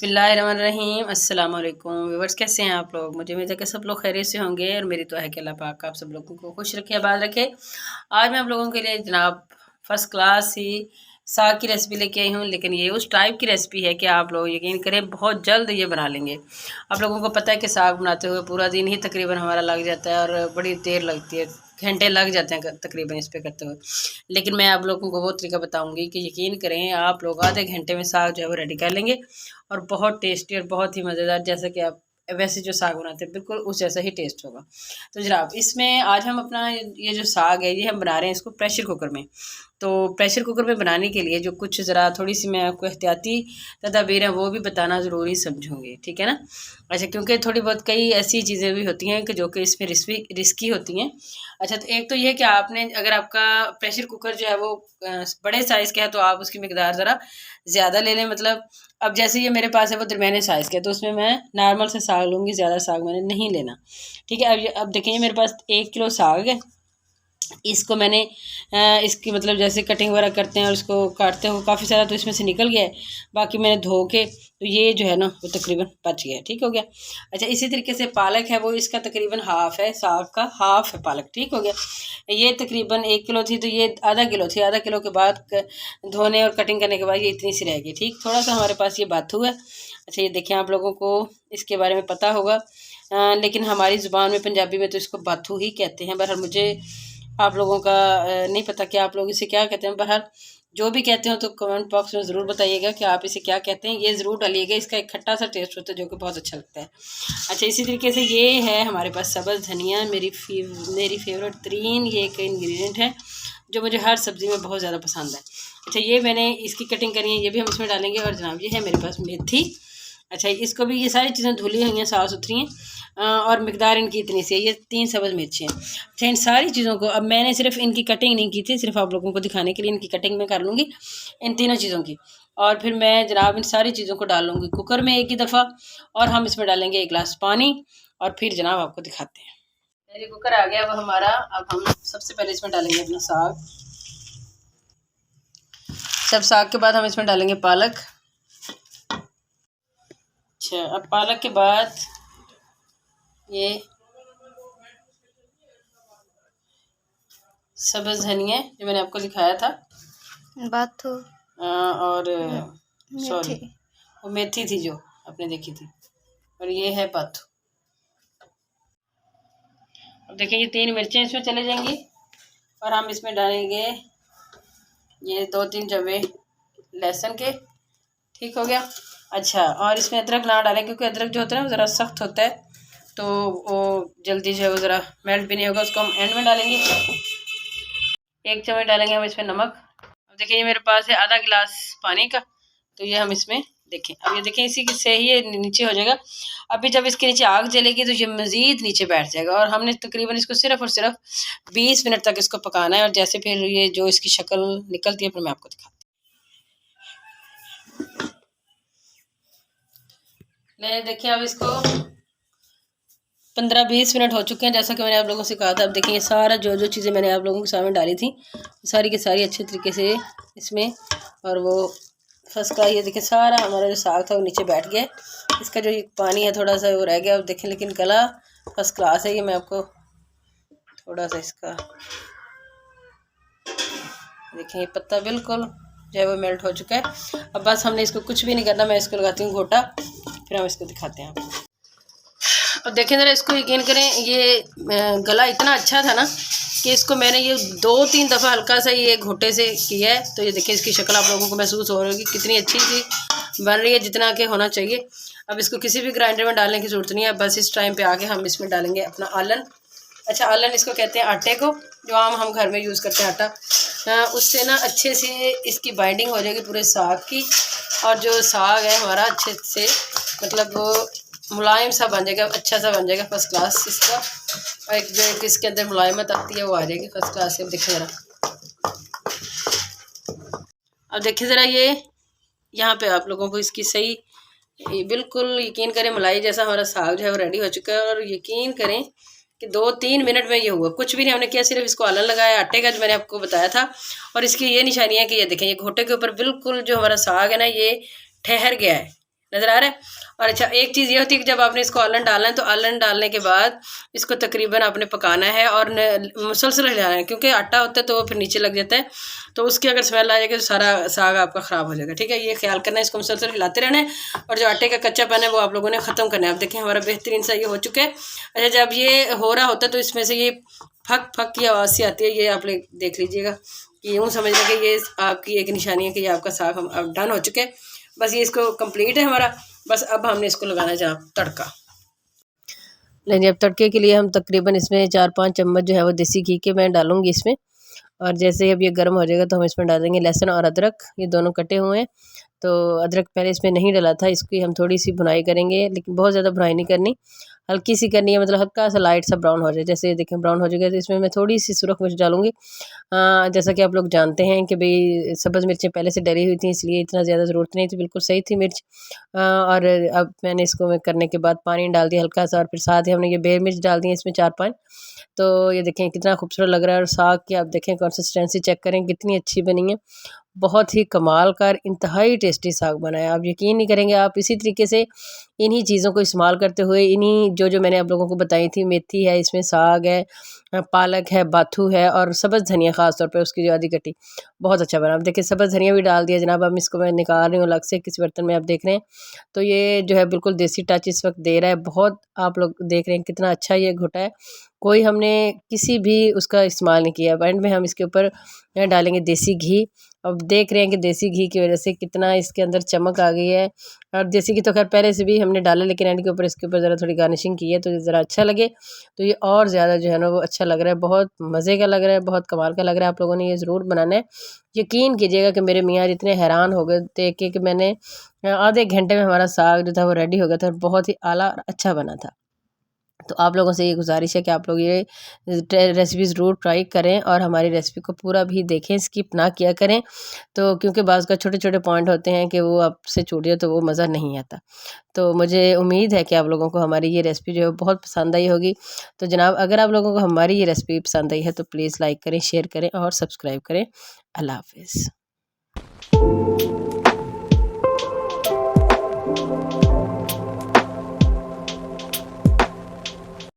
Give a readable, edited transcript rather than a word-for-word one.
बिस्मिल्लाहिर्रहमानिर्रहीम। अस्सलाम वालेकुम व्यूअर्स, कैसे हैं आप लोग। मुझे उम्मीद है कि सब लोग खैरियत से होंगे और मेरी दुआ है कि अल्लाह पाक आप सब लोगों को खुश रखे, आबाद रखे। आज मैं आप लोगों के लिए जनाब फर्स्ट क्लास ही साग की रेसिपी लेके आई हूँ, लेकिन ये उस टाइप की रेसिपी है कि आप लोग यकीन करें बहुत जल्द ये बना लेंगे। आप लोगों को पता है कि साग बनाते हुए पूरा दिन ही तकरीबन हमारा लग जाता है और बड़ी देर लगती है, घंटे लग जाते हैं तकरीबन इस पे करते हुए। लेकिन मैं आप लोगों को वो तरीका बताऊंगी कि यकीन करें आप लोग आधे घंटे में साग जो है वो रेडी कर लेंगे और बहुत टेस्टी और बहुत ही मज़ेदार, जैसा कि आप वैसे जो साग बनाते हैं बिल्कुल उस जैसा ही टेस्ट होगा। तो जनाब इसमें आज हम अपना ये जो साग है ये हम बना रहे हैं इसको प्रेशर कुकर में। तो प्रेशर कुकर में बनाने के लिए जो कुछ ज़रा थोड़ी सी मैं आपको एहतियाती तदाबीर है वो भी बताना ज़रूरी समझूंगी, ठीक है ना। अच्छा, क्योंकि थोड़ी बहुत कई ऐसी चीज़ें भी होती हैं कि जो कि इसमें रिस्की होती हैं। अच्छा, तो एक तो ये कि आपने अगर आपका प्रेशर कुकर जो है वो बड़े साइज़ का है तो आप उसकी मिकदार ज़रा ज़्यादा ले लें। मतलब अब जैसे ये मेरे पास है वो दरमियाने साइज़ का है तो उसमें मैं नॉर्मल से साग लूँगी, ज़्यादा साग मैंने नहीं लेना, ठीक है। अब देखिए मेरे पास 1 किलो साग है। इसको मैंने इसकी मतलब जैसे कटिंग वगैरह करते हैं और इसको काटते हो काफ़ी सारा तो इसमें से निकल गया है, बाकी मैंने धो के तो ये जो है ना वो तकरीबन बच गया है, ठीक हो गया। अच्छा, इसी तरीके से पालक है वो इसका तकरीबन हाफ़ है, साग का हाफ़ है पालक, ठीक हो गया। ये तकरीबन 1 किलो थी तो ये आधा किलो थी, आधा किलो के बाद धोने और कटिंग करने के बाद ये इतनी सी रह गई, ठीक। थोड़ा सा हमारे पास ये बाथू है। अच्छा, ये देखें आप लोगों को इसके बारे में पता होगा, लेकिन हमारी ज़ुबान में पंजाबी में तो इसको बाथू ही कहते हैं। बहरहाल मुझे आप लोगों का नहीं पता कि आप लोग इसे क्या कहते हैं। बहरहाल जो भी कहते हो तो कमेंट बॉक्स में ज़रूर बताइएगा कि आप इसे क्या कहते हैं। ये ज़रूर डालिएगा, इसका एक खट्टा सा टेस्ट होता है जो कि बहुत अच्छा लगता है। अच्छा, इसी तरीके से ये है हमारे पास सब्ज़ धनिया, मेरी फेवरेट तरीन ये एक इंग्रेडिएंट है जो मुझे हर सब्ज़ी में बहुत ज़्यादा पसंद है। अच्छा, ये मैंने इसकी कटिंग करी है, ये भी हम इसमें डालेंगे। और जनाब ये है मेरे पास मेथी। अच्छा, इसको भी ये सारी चीज़ें धुली हुई हैं, साफ़ सुथरी हैं और मिकदार इनकी इतनी सी है, ये 3 सब्ज़ मिर्ची हैं। अच्छा, इन सारी चीज़ों को अब मैंने सिर्फ इनकी कटिंग नहीं की थी, सिर्फ आप लोगों को दिखाने के लिए इनकी कटिंग मैं कर लूँगी इन तीनों चीज़ों की। और फिर मैं जनाब इन सारी चीज़ों को डाल लूँगी कुकर में एक ही दफ़ा और हम इसमें डालेंगे 1 गिलास पानी और फिर जनाब आपको दिखाते हैं। मेरे कुकर आ गया अब हमारा। अब हम सबसे पहले इसमें डालेंगे अपना साग। सब साग के बाद हम इसमें डालेंगे पालक। अच्छा, अब पालक के बाद ये सब्ज़ धनिया जो मैंने आपको दिखाया था, बाथू और सॉरी मेथी। वो मेथी थी जो आपने देखी थी, और ये है बाथू। अब देखिए ये 3 मिर्चें इसमें चले जाएंगी और हम इसमें डालेंगे ये 2-3 जवे लहसुन के, ठीक हो गया। अच्छा, और इसमें अदरक ना डालें क्योंकि अदरक जो होता है ना वो ज़रा सख्त होता है तो वो जल्दी जो है वो ज़रा मेल्ट भी नहीं होगा, उसको हम एंड में डालेंगे। 1 चम्मच डालेंगे हम इसमें नमक। अब देखिए ये मेरे पास है आधा गिलास पानी का, तो ये हम इसमें देखें। अब ये देखें इसी से ही ये नीचे हो जाएगा। अभी जब इसके नीचे आग जलेगी तो ये मज़ीद नीचे बैठ जाएगा और हमने तकरीबन इसको सिर्फ और सिर्फ 20 मिनट तक इसको पकाना है। और जैसे फिर ये जो इसकी शक्ल निकलती है फिर मैं आपको दिखाती हूँ। देखिए अब इसको 15-20 मिनट हो चुके हैं जैसा कि मैंने आप लोगों से कहा था। अब देखिए सारा जो जो चीज़ें मैंने आप लोगों के सामने डाली थी सारी की सारी अच्छे तरीके से इसमें, और वो फर्स्ट का ये देखिए सारा हमारा जो साग था वो नीचे बैठ गया। इसका जो पानी है थोड़ा सा वो रह गया अब देखें, लेकिन गला फर्स्ट क्लास है। ये मैं आपको थोड़ा सा इसका देखें, ये पत्ता बिल्कुल जो है वो मेल्ट हो चुका है। अब बस हमने इसको कुछ भी नहीं करना, मैं इसको लगाती हूँ घोटा, फिर हम इसको दिखाते हैं आपको। अब देखें ज़रा इसको, यकीन करें ये गला इतना अच्छा था ना कि इसको मैंने ये 2-3 दफ़ा हल्का सा ये घोटे से किया है। तो ये देखिए इसकी शक्ल आप लोगों को महसूस हो रही है कि कितनी अच्छी सी बन रही है, जितना कि होना चाहिए। अब इसको किसी भी ग्राइंडर में डालने की ज़रूरत नहीं है, बस इस टाइम पे आके हम इसमें डालेंगे अपना आलन। अच्छा, आलन इसको कहते हैं आटे को, जो आम हम घर में यूज़ करते हैं आटा। उससे ना अच्छे से इसकी बाइंडिंग हो जाएगी पूरे साग की, और जो साग है हमारा अच्छे से मतलब वो मुलायम सा बन जाएगा, अच्छा सा बन जाएगा फर्स्ट क्लास इसका। और एक जो एक इसके अंदर मुलायमत आती है वो आ जाएगी फर्स्ट क्लास से। अब देखिए ज़रा, अब देखिए ज़रा ये यहाँ पे आप लोगों को इसकी सही ये बिल्कुल यकीन करें मलाई जैसा हमारा साग जो है वो रेडी हो चुका है। और यकीन करें कि 2-3 मिनट में ये हुआ, कुछ भी नहीं हमने किया, सिर्फ इसको आलन लगाया आटे का जो मैंने आपको बताया था। और इसकी ये निशानी है कि ये देखें ये घोटे के ऊपर बिल्कुल जो हमारा साग है ना ये ठहर गया है, नज़र आ रहा है। और अच्छा एक चीज़ ये होती है कि जब आपने इसको आलन डालना है तो आलन डालने के बाद इसको तकरीबन आपने पकाना है और मुसलसल हिलाना है, क्योंकि आटा होता है तो वो फिर नीचे लग जाता है, तो उसकी अगर स्मेल आ जाएगी तो सारा साग आपका ख़राब हो जाएगा। ठीक है, ये ख्याल करना है, इसको मुसलसल हिलाते रहना है और जो आटे का कच्चापन है वो आप लोगों ने ख़त्म करना है। आप देखें हमारा बेहतरीन सा ये हो चुका है। अच्छा जब ये हो रहा होता है तो इसमें से ये फक फक की आवाज़ सी आती है, ये आप देख लीजिएगा कि यूँ समझ लें कि ये आपकी एक निशानी है कि ये आपका साग हम अब डन हो चुके हैं। बस ये इसको कंप्लीट है हमारा। बस अब हमने इसको लगाना है जहाँ तड़का। लेकिन अब तड़के के लिए हम तकरीबन इसमें 4-5 चम्मच जो है वो देसी घी के मैं डालूँगी इसमें। और जैसे ही अब ये गर्म हो जाएगा तो हम इसमें डालेंगे लहसुन और अदरक, ये दोनों कटे हुए हैं। तो अदरक पहले इसमें नहीं डला था, इसकी हम थोड़ी सी भुनाई करेंगे, लेकिन बहुत ज़्यादा भुनाई नहीं करनी, हल्की सी करनी है, मतलब हल्का सा लाइट सा ब्राउन हो जाए। जैसे ये देखें ब्राउन हो जाएगा तो इसमें मैं थोड़ी सी सुरख मिर्च डालूँगी। जैसा कि आप लोग जानते हैं कि भई सब्ज़ मिर्चें पहले से डली हुई थी, इसलिए इतना ज़्यादा ज़रूरत नहीं थी, बिल्कुल सही थी मिर्च। और अब मैंने इसको मैं करने के बाद पानी डाल दिया हल्का सा और फिर साथ ही हमने ये बेर मिर्च डाल दी है इसमें 4-5। तो ये देखें कितना खूबसूरत लग रहा है। और साग की आप देखें कंसिस्टेंसी चेक करें कितनी अच्छी बनी है, बहुत ही कमाल का इंतहाई टेस्टी साग बना है। आप यकीन नहीं करेंगे, आप इसी तरीके से इन्हीं चीज़ों को इस्तेमाल करते हुए इन्हीं जो मैंने आप लोगों को बताई थी, मेथी है इसमें, साग है, पालक है, बाथू है और सब्ज़ धनिया ख़ास तौर पे उसकी जो आधी कटी, बहुत अच्छा बना। अब देखिए सब्ज़ धनिया भी डाल दिया जनाब। अब इसको मैं निकाल रही हूँ अलग से किसी बर्तन में, आप देख रहे हैं। तो ये जो है बिल्कुल देसी टच इस वक्त दे रहा है, बहुत आप लोग देख रहे हैं कितना अच्छा ये घुटा है, कोई हमने किसी भी उसका इस्तेमाल नहीं किया। एंड में हम इसके ऊपर डालेंगे देसी घी। अब देख रहे हैं कि देसी घी की वजह से कितना इसके अंदर चमक आ गई है। और देसी घी तो खैर पहले से भी हमने डाला, लेकिन एंड के ऊपर इसके ऊपर ज़रा थोड़ी गार्निशिंग की है तो ज़रा अच्छा लगे, तो ये और ज़्यादा जो है ना वो अच्छा लग रहा है, बहुत मज़े का लग रहा है, बहुत कमाल का लग रहा है। आप लोगों ने ये ज़रूर बनाना है। यकीन कीजिएगा कि मेरे मियाँ इतने हैरान हो गए देख के कि मैंने आधे घंटे में हमारा साग जो था वो रेडी हो गया था और बहुत ही आला और अच्छा बना था। तो आप लोगों से ये गुजारिश है कि आप लोग ये रेसिपी ज़रूर ट्राई करें और हमारी रेसिपी को पूरा भी देखें, स्किप ना किया करें। तो क्योंकि बाज़ का छोटे-छोटे पॉइंट होते हैं कि वो आपसे छूट जाए तो वो मज़ा नहीं आता। तो मुझे उम्मीद है कि आप लोगों को हमारी ये रेसिपी जो है बहुत पसंद आई होगी। तो जनाब अगर आप लोगों को हमारी ये रेसिपी पसंद आई है तो प्लीज़ लाइक करें, शेयर करें और सब्सक्राइब करें। अल्लाह हाफ़िज़।